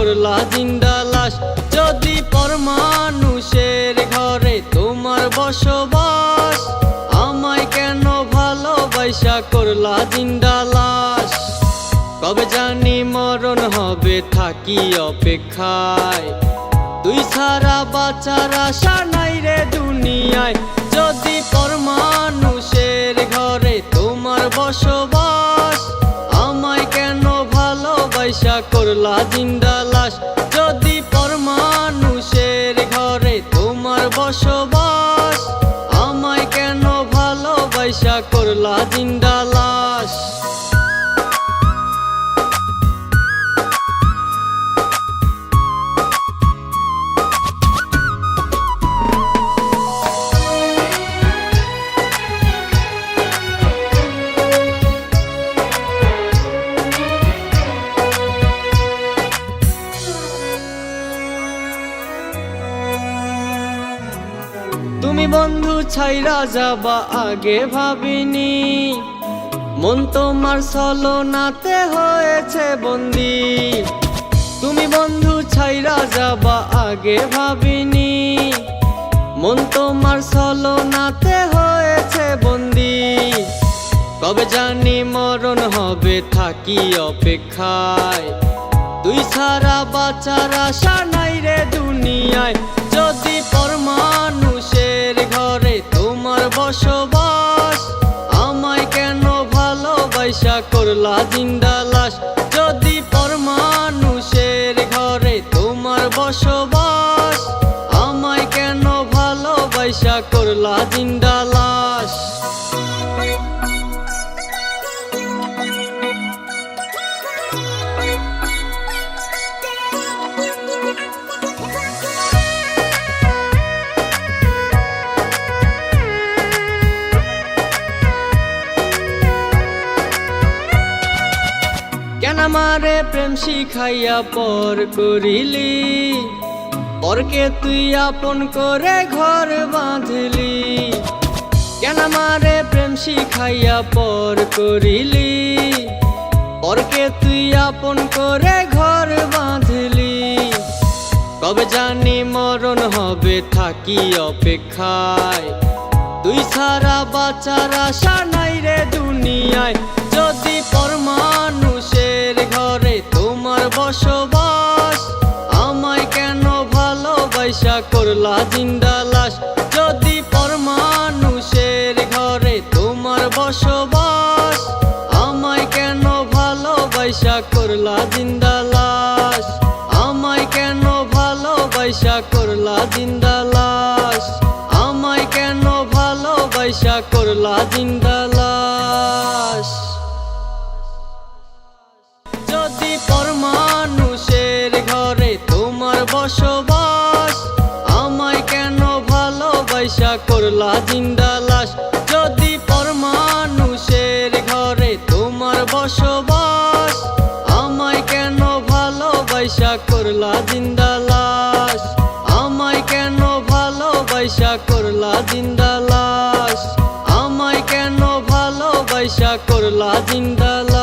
করলা জিন্দা লাশ। যদি পরমানুষের ঘরে তোমার বসবাস, আমায় কেন ভালোবাসা করলা জিন্দা লাশ। কবে জানি মরণ হবে থাকি অপেক্ষায়, তুই ছাড়া বাঁচার আশা নাই রে দুনিয়ায়। যদি পরমানুষের ঘরে তোমার বসবাস, আমায় কেন ভালোবাসা করলা জিন্দা লাশ। যদি পরমানুষের ঘরে তোমার বসবাস, আমায় কেন ভালোবাসা করলা জিন্দা লাশ। তুমি বন্ধু ছাইরা যাবা আগে ভাবিনি, মন তোমার ছলনাতে হয়েছে বন্দি। তুমি বন্ধু ছাইরা যাবা আগে ভাবিনি, মন তোমার ছলনাতে হয়েছে বন্দি। কবে জানি মরণ হবে থাকি অপেক্ষায়, তুই ছাড়া বাঁচার আশা নাই রে দুনিয়ায়। যদি পরমানুষের ঘরে তোমার বসবাস, আমায় কেন ভালোবাসা করলা জিন্দা লাশ। যদি পরমানুষের ঘরে তোমার বসবাস, আমায় কেন ভালোবাসা করলা জিন্দা লাশ। কেন আমারে প্রেম শিখাইয়া পর করিলি, পরকে তুই আপন করে ঘর বাঁধলি। কেন আমারে প্রেম শিখাইয়া পর করিলি, পরকে তুই আপন করে ঘর বাঁধলি। কবে জানি মরণ হবে থাকি অপেক্ষায়, তুই ছাড়া বাঁচার আশা নাই রে দুনিয়ায়। যদি পরমানুষের ঘরে তোমার বসবাস, আমায় কেন ভালোবাসা করলা জিন্দা লাশ। যদি পরমানুষের ঘরে তোমার বসবাস, আমায় কেন ভালোবাসা করলা জিন্দা লাশ। আমায় কেন ভালোবাসা করলা জিন্দা লাশ। আমায় কেন ভালোবাসা করলা জিন্দা লাশ। যদি পরমানুষের ঘরে তোমার বসবাস, আমায় কেন ভালোবাসা করলা জিন্দা লাশ। যদি পরমানুষের ঘরে তোমার বসবাস, আমায় কেন ভালোবাসা করলা জিন্দা লাশ। আমায় কেন ভালোবাসা করলা জিন্দা লাশ। আমায় কেন ভালোবাসা করলা জিন্দা লাশ।